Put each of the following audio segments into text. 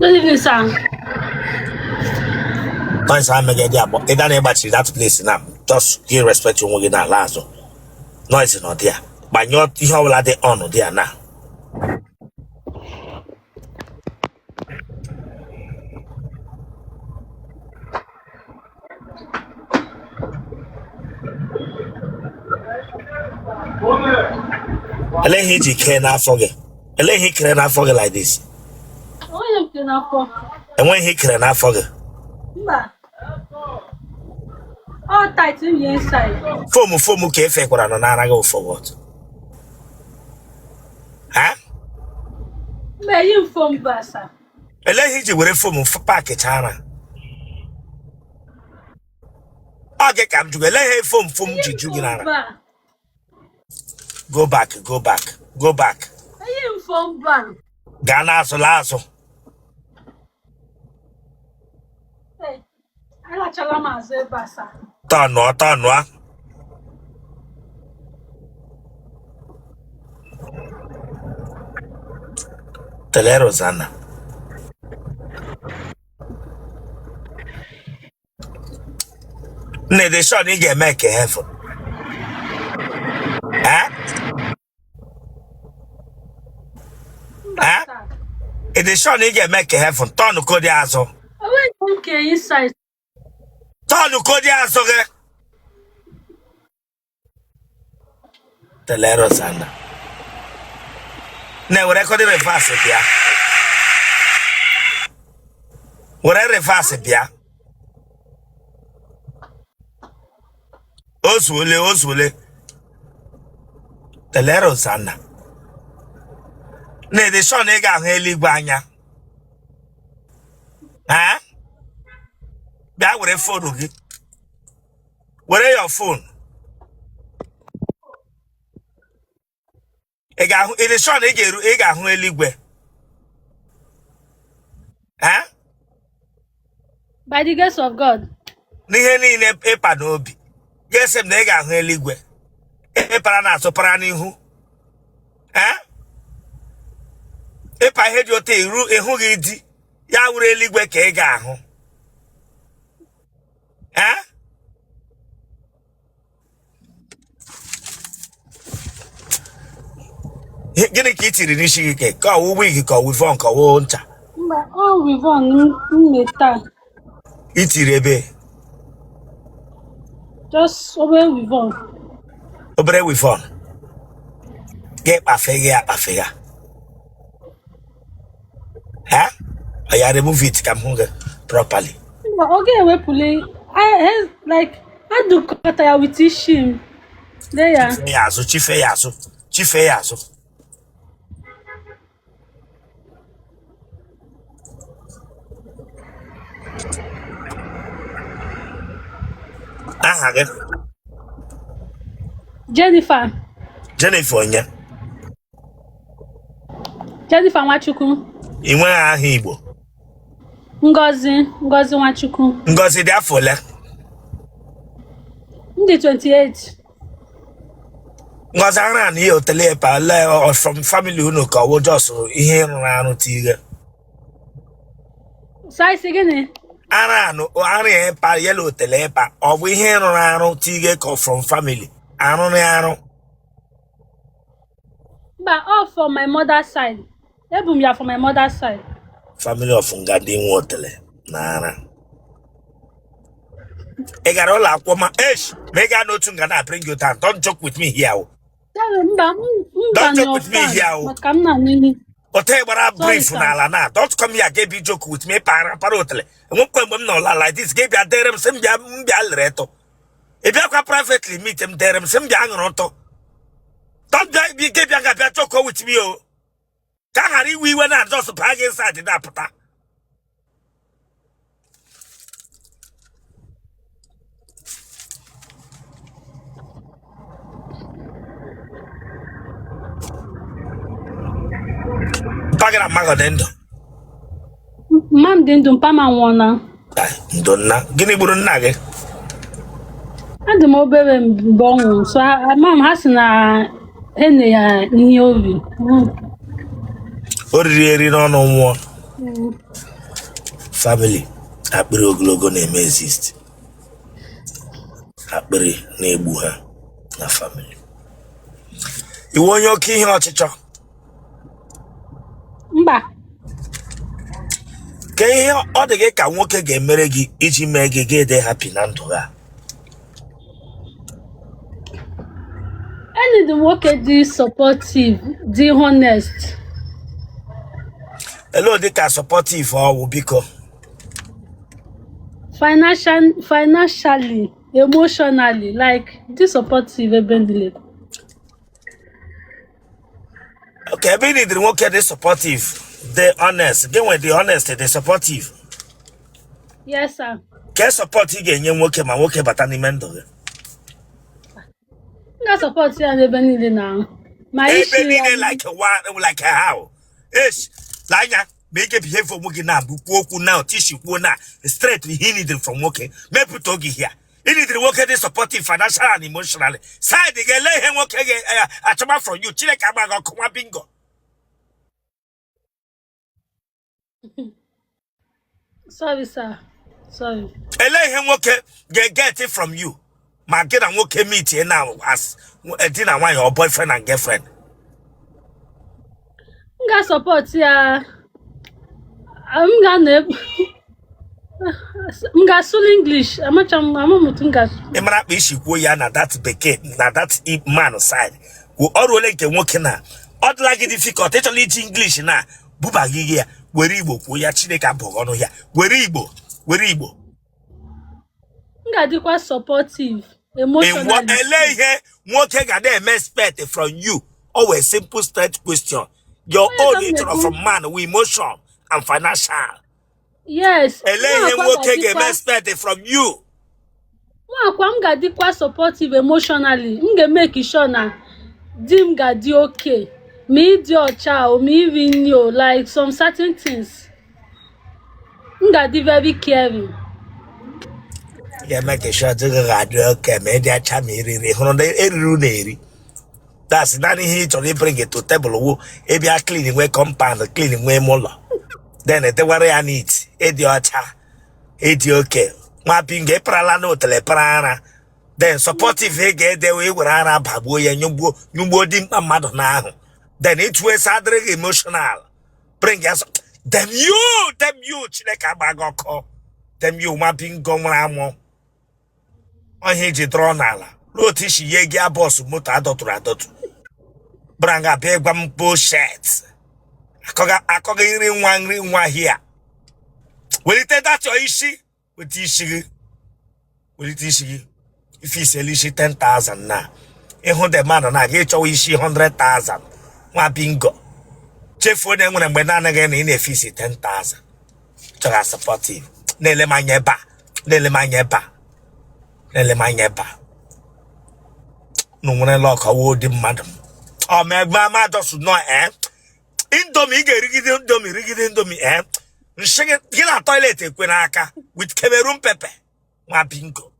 Don't even sound. Noise I make it about it anybody that place now. Just give respect to one in that last. Noise is not there. But you're like the honor there now. Let him can not forget. Let him cannot forget like this. And when he cannot forget. All tight in the inside. Fomu cafe for an go for what? Huh? May you form Bassa? And let him with a foam for packet, Hannah. I'll get come to let him foam Jugina. Go back. May you form Ban? Ghana Solazo. Hey, I like Chalama as a Bassa. Tonwa. Otele Rosanna. Ne de shot ni get make heaven. It is shot ni get make heaven. Turn to code aso. I went okay inside. Turn to code aso. Otele Rosanna. Ne we record reverse bia. We reverse bia. Oswole. Otele Rosanna. Ne de shon e ga hu eligwe anya. Bia were phone gi. Were your phone. E de shon e ga hu eligwe. By the grace of God. N'ihe niile ịpa n'obi. Gesem na ị ga-ahụ eluigwe. Ịpara na asụpara n'ihu. Ịpa ihe dị otu ihu gị di. Ya wuru eluigwe ka ị ga-ahụ. Gịnị ka ị tiri n'isi gị ke? Ka ọwụ wig ka ọwụ vọn ka ọwụ ncha. Mba, ọ wivon mmeta. Ị tiri ebe? Just obey wivon. Obere wivon. Get akpafe. I remove it come home properly. Okay, we pull I do cut with him. There. Chife yaso. Again. Jennifer onye. Jennifer Nwachukwu. Inwe aha Igbo. Ngozi Nwachukwu. Ngozi dị afọ ole? Ndị 28. Ngozi ara na ihe Otele pa from family unu ka wo just ihe rụrụ arụ tighe. Sai gịnị? Ara pa yellow Otele pa ọ bụ ihe rụrụ arụ tighe ka from family. Arụ. But all from my mother's side. Ebum ya from my mother's side. Family of Ngadi nwe Otele na ara. I got all aquama. Make I know to Ngana bring you down. Don't joke with me here. Don't joke with me here. Otele bara brief na. Don't come here get be joke with me para Otele. I won't come no like this. Give ya derem sembia mbia reto. If you can privately meet them derem sembia ngoto. Don't be give ya ga joke with me oh. Kahari we went and just pag inside that pata. Pagara magodendo. Mam dindum pama wona. Ndonna. Gini buru nna gị? Adị m obere mbonwu. So mam ha si na ene ya ihe obi. O riri eri n'ọnụ nwụọ. family akpịrị ogologo na-eme exist. Akpịrị na-egbu ha na family. Iwe onye oke ihe ọchịchọ. Mba. Ka ihe ọ dị gị ka nwoke ga-emere gị iji mee gị dị happy na ndụ ha. Any the nwoke dị supportive, dị honest. Hello, dị ka supportive ọwụ biko. Financially, emotionally, like this supportive ebendile. Okay, ebe need the nwoke dị supportive, the honest. Again, when the honest, the supportive. Yes, sir. Ke support ị ga-enye nwoke ma nwoke bata n'ime ndụ gị. Nga support ya ebendile na. My issue like how? Yes, lanya. Make a behave for working now, book now, tissue now, straight he needed from working. Maybe talk here. He needed to work at supportive financial and emotionally. Side they get let him work at from you. Chile Kabago Kuma bingo. Sorry, sir. Sorry. Let him work get it from you. My get and work meet here now as a dinner one your boyfriend and girlfriend. Nga support ya. I'm gonna English. I'm Emara bishi go ya na that beke na that man side. Go all like the working na. All like it difficult. Actually English na. Buba gigia. Were Igbo go ya Chineke bogono ya. Were Igbo. Nga dikwa supportive, emotionally. And what here nwoke ga dey expect from you. Always simple straight question. Your own intro from man with emotion and financial. Yes. Ele nwoke ga expect from you. I'm ga dikwa supportive emotionally. I'm make sure na dim ga di okay. Me di ocha o me even know like some certain things. I'm ga di very caring. Yeah, make sure to go okay. Media chamiri eri. That's not here to bring it to table. If you are cleaning way compound, cleaning way mola. Then the worry I need. Ediota. Okay. Mapping a pralano teleprana. Then supportive get the way where I babu and you boarding a mother now. Then it was other emotional. Bring us them you, Chineka Bagoko. Them you mapping gomramo. On his dronala. Lotish yegia boss muta adotu. Branga big one bullshit. I could ring one here. Will it take that your issue? With issue? Will it issue? If you sell issue 10,000 now, a 100 man and I get your issue 100,000. What bingo? Check for them when I'm banana again in a fee 10,000. So I support him. Nele manyeba. No one lock a word, madam. Oh, my mama does not, Indomie, Indomie, Shake it, get a toilet with Cameroon pepper. My bingo.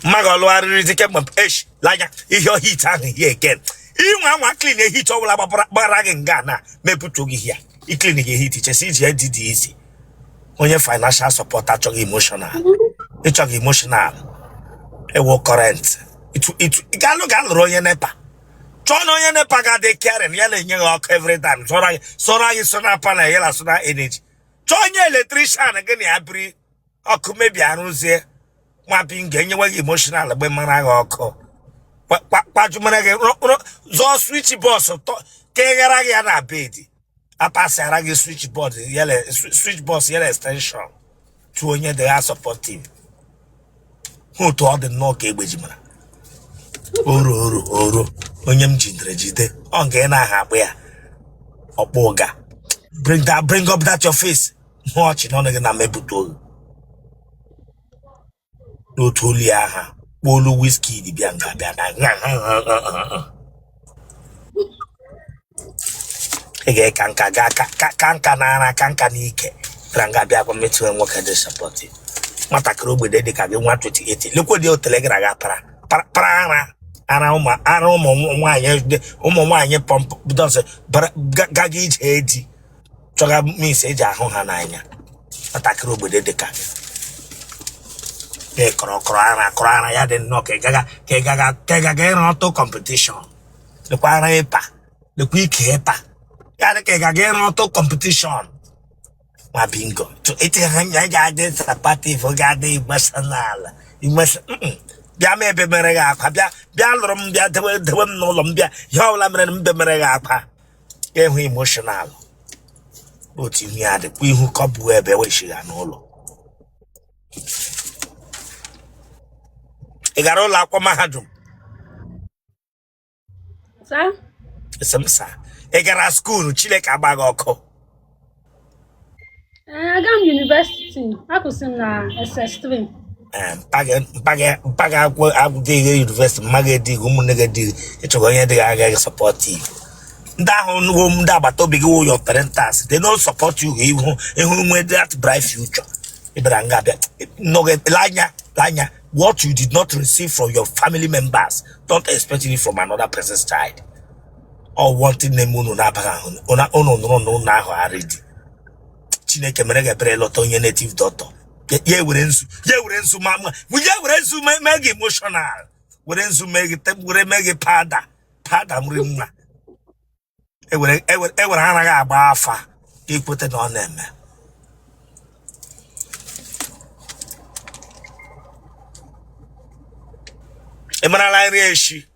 Magalo, I my ish, like your heat hanging here again. You want to clean a heat all about Barag Ghana, may put to here. You clean a heat, it's easy, did easy. When your financial support, that's emotional. It's emotional. It will current. It got royal nepa. John on nepa got the care and yelling every time. Sora is sona pana yella sona energy. Join your electrician again, Abri. Or could maybe I don't say, mapping getting away emotional when man or call. What you man zo switch boss or Kegaragana baby. I pass a raggy switch board, yellow switch boss, yellow extension. To any they are supportive. Who told the no cable? Oro, onyem jide, ongena habia. Opoga. Bring up that your face. Watch no again mebuto. No tolia, bolu whiskey di bianga. Ege kanka nike. Branga bia kwa metu en work de support. Mata krobe de ka 128. Look what the Otele Eji Aga para. ara ụmụ nwaanyị pọmpụ dọsị gaga ije edi chọga mis eji ahụ ha n'anya nwatakịrị obodo dịka kọrọ ara ya dị nnọọ ka ị gaga ịrụ ọtụ kọmpetishọn lekwa ara ịpa lekwa ike ịpa ya dị ka ị gaga ịrụ ọtụ kọmpetishọn ma bingo etinyere nya ga-adị sapativ ga-adị igbesanala bịa ma ebe mere gị akwa bịa lụrụ m bịa dewe m n'ụlọ m bịa ihe ọbụla mere m mbe mere gị akwa ịhụ emoshonal otu ihu ya dịkwa ihu kọbụ ebe wechigha n'ụlọ. Ị gara ụlọ akwụkwọ mahadum? Ị gara skuulu Chineke agba gị ọkụ? Aga m university, akwụsị m na SS3. Mpaga agụdịghị university mmaga edighị ụmụnne gị edighị ịchọrọ onye dịghị agaghị sọpọtịv. Ndị ahụ ndị agbata obi gị wụ your parents, they don't support you ihu nwe that bright future. Ịbịara nga abịa lanya what you did not receive from your family members, don't expect it from another person's child. Or wanting them unu na-abaghị ahụ unu nụrụ n'ụlọ ahụ arịdị. Chineke mere ga-ebere lọta onye native doctor. Ye were nzu make emotional. Were nzu make pada mri mma. E were anaghị agba afa ikwete na ọ na-eme. Emarala nri eshi.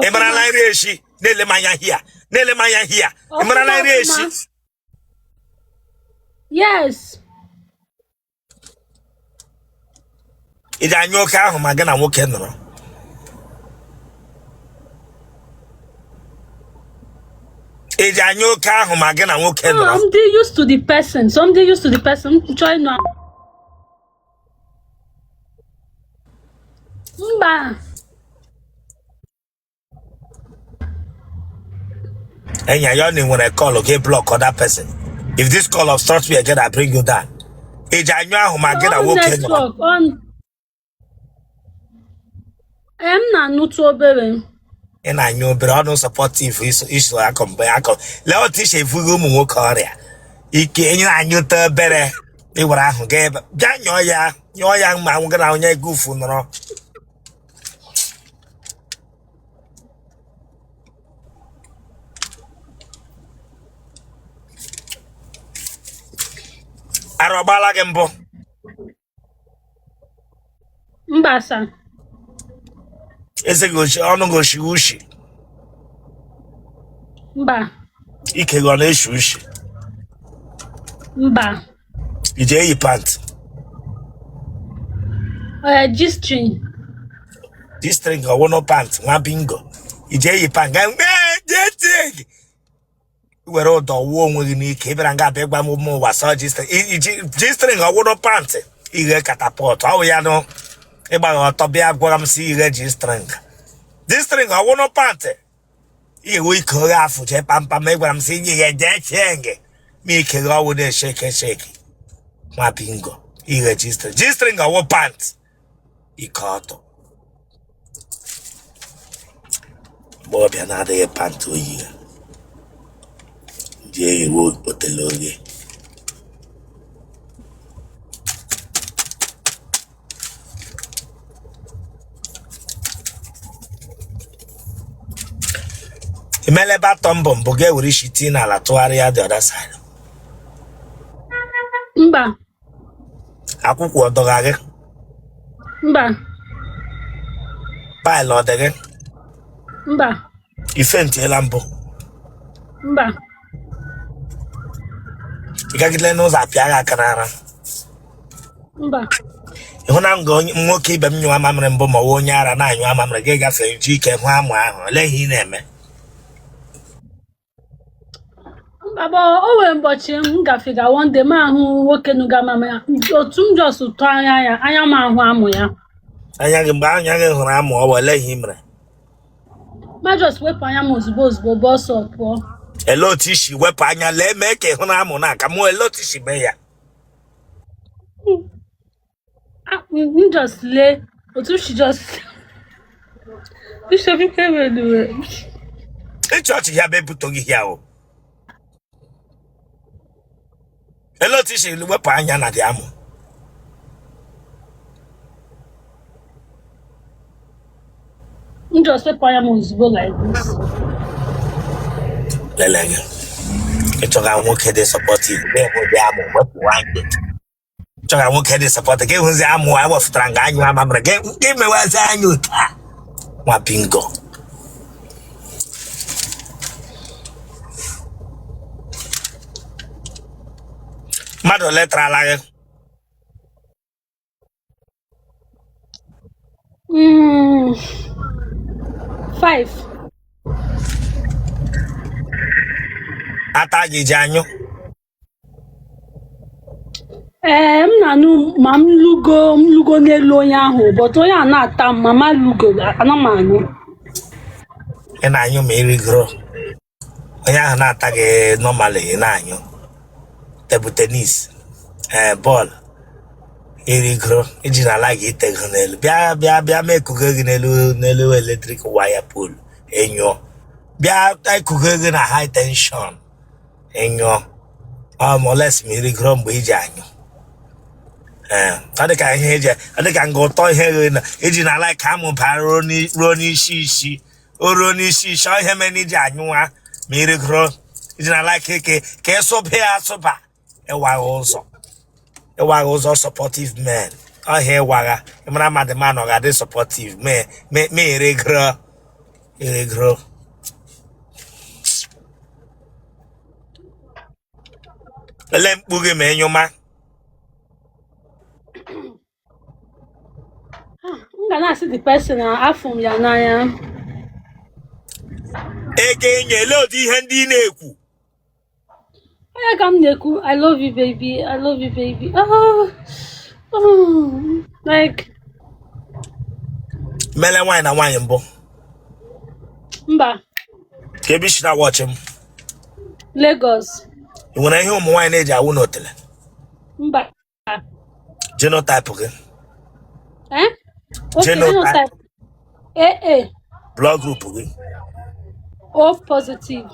Emarala nri eshi. Nele manya here. Emarala nri eshi. Yes. Ị ga-anyụ oke ahụ ma gị na nwoke nọrọ. Ị ga-anyụ oke ahụ ma gị na nwoke nọrọ. I'm used to the person. Somebody used to the person. Try now. Mba. And you're only when I call, okay, block other person. If this call obstructs me again, I bring you down. I am not obere. And I know, but I don't support you for issue. I come back. Let teach a full moon career. You can't you better. They were I gave your young man got on your goof. Arabala gembo. Mbasa. Eze goshi onu goshi ushi. Mba. Ike go na ushi. Mba. Ije yi pant. G-string. G-string go no pant, nwa bingo. Ije yi pant. G-string. Were odo wo onwe gị n'ike ịbịara nga abịa gba m ụwa sọ G-string ọwụrụ pant ihe katapọt ọ wụ ya nụ ịgbaghị ọtọ bịa gwara m si ihe G-string ọwụrụ pant iwe ike oghe afụ jee pampam ịgwara m si inye ihe jee chie nge ma ike gị ọwụ na-esheke nwa bingo ihe G-string ọwụ pant ike ọtọ mgbe ọbịa na-adịghị pant oyi ya Otele Eji Imele baton bomb ge wuri shiti na la tụgharịa the other side. Mba. Akwụkwọ ọdọga gị? Mba. Pile ọdọ gị? Mba. Ife ntiela mbụ? Mba. Ị gagidele n'ụzọ apịa gị aka n'ara? Mba. Ịhụ na nwoke ibe m nyụọ amamịrị mbụ ma onye ara na-anyụ amamịrị gị gafere ji ike hụ amụ ahụ olee ihe ị na-eme? Baba, o nwere ụbọchị m gafega one day ma ahụ nwoke nuga mama ya otu m just tụọ anya m ahụ amụ ya. Anya gị mgbe anya gị hụrụ amụ ọ bụ olee ihe ị mere? Ma just wepụ anya m ozugbo bọsọ pụọ. Ele otu isi wepụ anya lee mee ka ịhụ na amụ na aka mụ ele otu isi mee ya? M just lee Otu she just Bishop Comedy. In church here be put here o. Hello tishi wepa anya na di amu. Just wepa anya muzbo like this. Lelenge. Echoga nwoke dey supportive. Be mo di amu wepu wange. Echoga nwoke dey support ke hunzi amu awo futranga anyu amamre. Ke me wasa anyu ta. Wa bingo. Mado letra la. 5. Ata gị ji anyụ. M na-anụ ma m lugo n'elu onye ahụ, but onye a na-ata mama lugo ana m anyụ. Ị na-anyụ ma irigoro. Onye ahụ na-ata gị normally ị na-anyụ. Table tennis, ball, irigoro, iji na ala gị itego n'elu. Bịa mee kugo gị n'elu electric wire pole. Enyo. Bịa kugo gị na high tension. Enyo. Moles ma irigoro mgbe iji anyụ. Ọ dịka ihe eji, ọ dịka nga ụtọ ihe eji na ala ka amụ bara ruo n'isi ruo n'isi ọ ihe mere iji anyụ ha ma irigoro eji na ala ka ịsụba ya asụba ịwaghị ụzọ supportive men ọhịa ịwagha ịmara mmadụ ma nọ ga-adị supportive me irigoro ele mkpu gị ma enyụma. M ga na-asị the person afọ m ya n'anya. Ege nyele ụdị ihe ndị na-ekwu. Onye ka m na-ekwu I love you baby, I love you baby. Like Mele nwaanyị na nwaanyị mbụ. Mba. Ka ebe isi na watch m. Lagos. Ị nwere ihe ụmụ nwaanyị na-eji awụ n'Otele? Mba. Genotype gị. Genotype. AA. Blood group gị. O positive.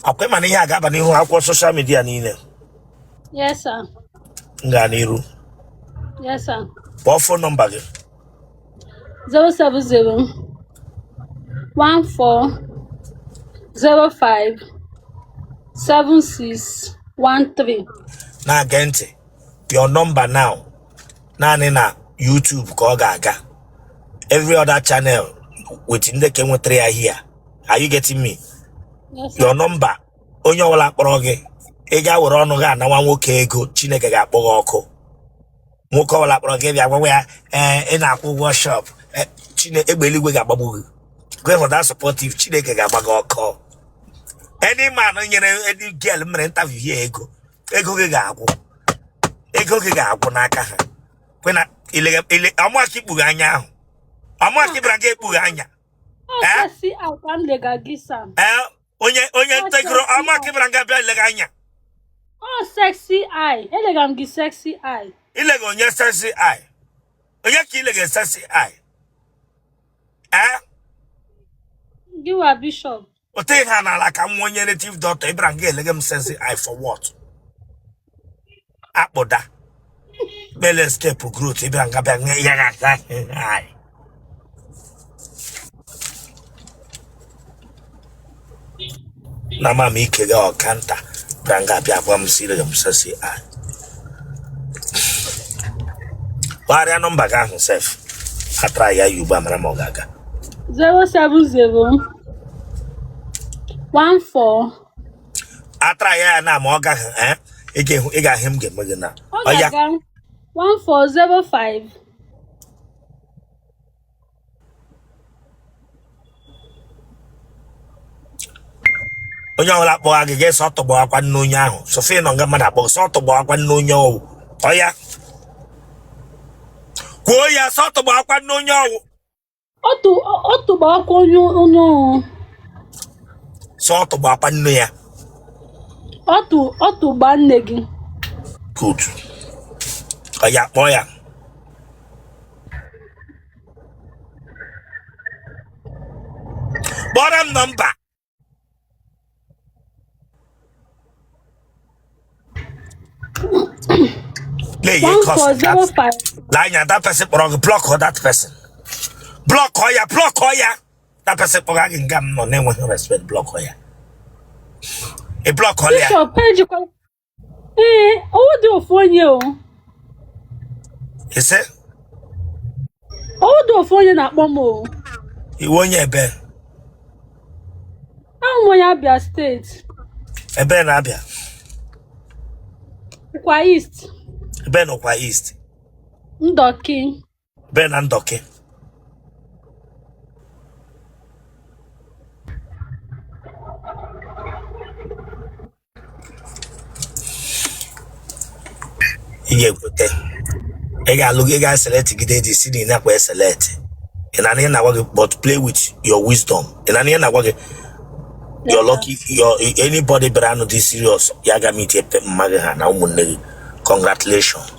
Akwa ịma na ihe a ga-aba n'ihu akwụkwọ social media niile. Yes sir. Nga n'iru. Yes sir. Kpọọ phone number gị. 070 14 05 7613. Na-aga ntị. Your number now. Naanị na YouTube ka ọ ga-aga. Every other channel with ndị ka enwetara ya here. Are you getting me? Yes sir. Your number. Onye ọbụla kpọrọ gị. Ị ga-were ọnụ gị anawa nwoke ego. Chineke ga-akpọ gị ọkụ. Nwoke ọbụla kpọrọ gị bịa gwa ya ị na-akwụ ụgwọ shop. Chineke egbe eluigwe ga-agbagbu gị. Go for that supportive. Chineke ga-agba gị ọkụ. Any man nyere any girl mere interview here ego gị ga-agwụ. Ego gị ga-agwụ n'aka ha. Kwena ile amụaka ikpughe anya ahụ. Amụaka ibra gị ekpughe anya. Si akwan lega gisa. Onye ntegoro amụaka ibra gị bịa ilega anya. Oh sexy eye. Elegam gi sexy eye. Ilega onye sexy eye. Onye ka ilega sexy eye. Give a bishop. Otele ha na ala ka nwa onye native doctor ibra gị elega m sexy eye for what? Akpụda. Bele escape growth ibra gị bịa nye ya eye. Na mama ike ga ọkanta branga bịa gwa m sire m sesi a. Gbarịa nọmba gị ahụ sef. Atra ya Yuba mara ma ọ ga-aga. 070 14. Atra ya na ma ọ gaghị ị ga-ahụ m ga-eme gị na. Ọ ga-aga 1405. Onye ọbụla kpọọ gị ga-eso ọtọgbọ akwa nne onye ahụ. Sofie nọ nga mmadụ akpọ sọ ọtọgbọ akwa nne onye ọwụ. Ọya. Kwuo ya sọ ọtọgbọ akwa nne onye ọwụ. Ọtụgbọ akwa onye ọwụ. Sọ ọtọgbọ akwa nne ya. Ọtụgba nne gị. Good. Ọya kpọọ ya. Bottom number. Play 1405. Line that person block or that person. Block or ya. That person can gam no name with respect block or ya. A block or ya. Bishop page. Do for you. Is it? Do for you na momo. You won't ye be. I'm Abia State. A ben Abia. Kwa East. Ben Okwa East. Ndoki. Ben and Doki. Yeah, you guys select the city in a select. And I need but play with your wisdom. And I need you're lucky. Anybody but I know this serious. Yaga meet a magahan. Congratulations.